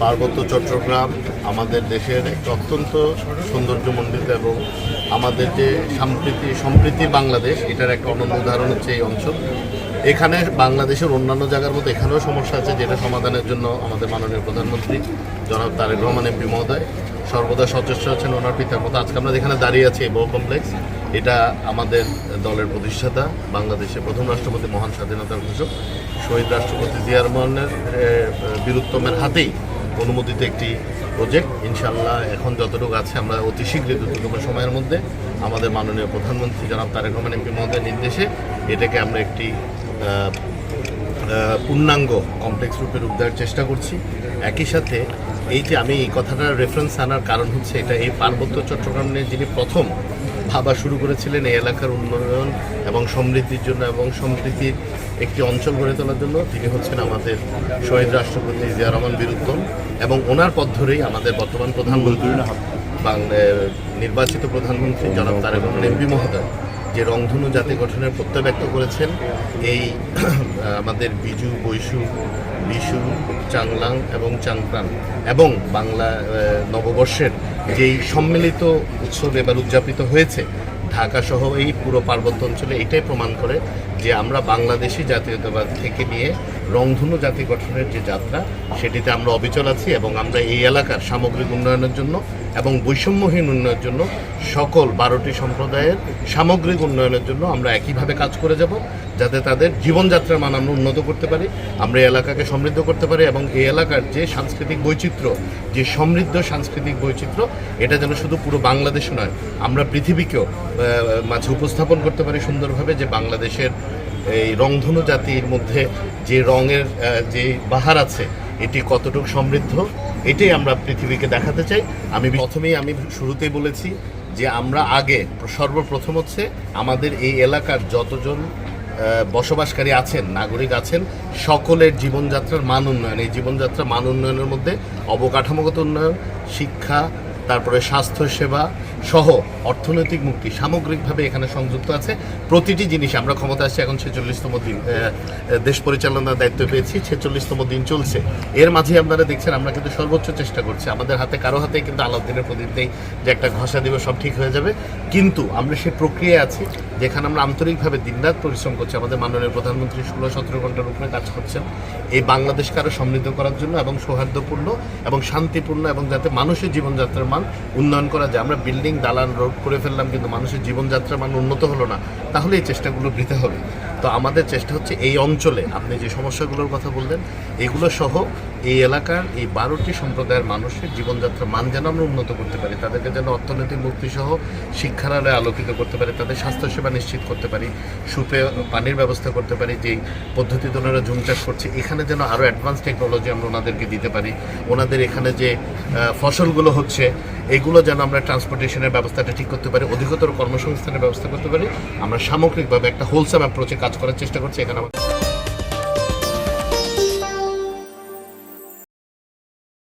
পার্বত্য চট্টগ্রাম আমাদের দেশের একটা অত্যন্ত সৌন্দর্যমণ্ডিত এবং আমাদের যে সম্প্রীতি বাংলাদেশ এটার একটা অনন্য উদাহরণ হচ্ছে এই অঞ্চল। এখানে বাংলাদেশের অন্যান্য জায়গার মতো এখানেও সমস্যা আছে, যেটা সমাধানের জন্য আমাদের মাননীয় প্রধানমন্ত্রী জনাব তারেক রহমান এমপি মহোদয় সর্বদা সচেষ্ট আছেন ওনার পিতার মতো। আজকে আমরা যেখানে দাঁড়িয়ে আছি এই বহু কমপ্লেক্স, এটা আমাদের দলের প্রতিষ্ঠাতা বাংলাদেশের প্রথম রাষ্ট্রপতি মহান স্বাধীনতার ঘোষক শহীদ রাষ্ট্রপতি জিয়া রহমানের বীরুত্তমের হাতেই অনুমোদিত একটি প্রজেক্ট। ইনশাআল্লাহ এখন যতটুকু আছে আমরা অতি শীঘ্রই দ্রুততম সময়ের মধ্যে আমাদের মাননীয় প্রধানমন্ত্রী জনাব তারেক রহমান এমপি মহোদয়ের নির্দেশে এটাকে আমরা একটি পূর্ণাঙ্গ কমপ্লেক্স রূপে রূপ দেওয়ার চেষ্টা করছি। একই সাথে এই যে আমি এই কথাটার রেফারেন্স আনার কারণ হচ্ছে এটা এই পার্বত্য চট্টগ্রামে যিনি প্রথম ভাবা শুরু করেছিলেন এই এলাকার উন্নয়ন এবং সমৃদ্ধির জন্য এবং সম্প্রীতির একটি অঞ্চল গড়ে তোলার জন্য, তিনি হচ্ছেন আমাদের শহীদ রাষ্ট্রপতি জিয়া রহমান বীরুত্তম। এবং ওনার পথ ধরেই আমাদের বর্তমান প্রধানমন্ত্রী নির্বাচিত প্রধানমন্ত্রী জনাব তারেক রহমান এমপি মহোদয় যে রংধনু জাতি গঠনের প্রত্যয় ব্যক্ত করেছেন এই আমাদের বিজু, বৈশু, বিশু, চাংলাং এবং চাংপ্রাণ এবং বাংলা নববর্ষের যেই সম্মিলিত উৎসব এবার উদযাপিত হয়েছে ঢাকা সহ এই পুরো পার্বত্য অঞ্চলে, এটাই প্রমাণ করে যে আমরা বাংলাদেশি জাতীয়তাবাদ থেকে নিয়ে রংধনু জাতি গঠনের যে যাত্রা সেটিতে আমরা অবিচল আছি এবং আমরা এই এলাকার সামগ্রিক উন্নয়নের জন্য এবং বৈষম্যহীন উন্নয়নের জন্য সকল 12টি সম্প্রদায়ের সামগ্রিক উন্নয়নের জন্য আমরা একইভাবে কাজ করে যাব, যাতে তাদের জীবনযাত্রার মান আমরা উন্নত করতে পারি, আমরা এই এলাকাকে সমৃদ্ধ করতে পারি এবং এই এলাকার যে সাংস্কৃতিক বৈচিত্র্য, যে সমৃদ্ধ সাংস্কৃতিক বৈচিত্র্য, এটা যেন শুধু পুরো বাংলাদেশ নয়, আমরা পৃথিবীকেও মাঝে উপস্থাপন করতে পারি সুন্দরভাবে যে বাংলাদেশের এই রংধনু জাতির মধ্যে যে রঙের যে বাহার আছে এটি কতটুকু সমৃদ্ধ, এটাই আমরা পৃথিবীকে দেখাতে চাই। আমি শুরুতেই বলেছি যে আমরা আগে সর্বপ্রথম হচ্ছে আমাদের এই এলাকার যতজন বসবাসকারী আছেন, নাগরিক আছেন, সকলের জীবনযাত্রার মান উন্নয়ন, এই জীবনযাত্রার মান উন্নয়নের মধ্যে অবকাঠামোগত উন্নয়ন, শিক্ষা, তারপরে স্বাস্থ্যসেবা সহ অর্থনৈতিক মুক্তি সামগ্রিকভাবে এখানে সংযুক্ত আছে। প্রতিটি জিনিস আমরা ক্ষমতা আসছে এখন 46তম দিন, দেশ পরিচালনার দায়িত্ব পেয়েছি, 46তম দিন চলছে। এর মাঝে আপনারা দেখছেন আমরা কিন্তু সর্বোচ্চ চেষ্টা করছি। আমাদের হাতে কারো হাতে কিন্তু আলাউদ্দিনের প্রদীপ নেই যে একটা ঘষা দিব সব ঠিক হয়ে যাবে, কিন্তু আমরা সেই প্রক্রিয়ায় আছি যেখানে আমরা আন্তরিকভাবে দিনরাত পরিশ্রম করছি। আমাদের মাননীয় প্রধানমন্ত্রী 16-17 ঘন্টার উপরে কাজ করছেন এই বাংলাদেশকে আরও সমৃদ্ধ করার জন্য এবং সৌহার্দ্যপূর্ণ এবং শান্তিপূর্ণ এবং যাতে মানুষের জীবনযাত্রার মান উন্নয়ন করা যায়। আমরা বিল্ডিং, দালান, রোড করে ফেললাম কিন্তু মানুষের জীবনযাত্রার মান উন্নত হলো না, তাহলে এই চেষ্টাগুলো বৃথা হবে। তো আমাদের চেষ্টা হচ্ছে এই অঞ্চলে আপনি যে সমস্যাগুলোর কথা বললেন এগুলো সহ এই এলাকার এই 12টি সম্প্রদায়ের মানুষের জীবনযাত্রার মান যেন আমরা উন্নত করতে পারি, তাদেরকে যেন অর্থনৈতিক মুক্তি সহ শিক্ষার আলোয় আলোকিত করতে পারি, তাদের স্বাস্থ্যসেবা নিশ্চিত করতে পারি, সুপে পানির ব্যবস্থা করতে পারি, যেই পদ্ধতিতে ওনারা জুম চাষ করছে এখানে যেন আরও অ্যাডভান্স টেকনোলজি আমরা ওনাদেরকে দিতে পারি, ওনাদের এখানে যে ফসলগুলো হচ্ছে এগুলো যেন আমরা ট্রান্সপোর্টেশনের ব্যবস্থাটা ঠিক করতে পারি, অধিকতর কর্মসংস্থানের ব্যবস্থা করতে পারি। আমরা সামগ্রিকভাবে একটা হোলসাম অ্যাপ্রোচে কাজ করার চেষ্টা করছি এখানে।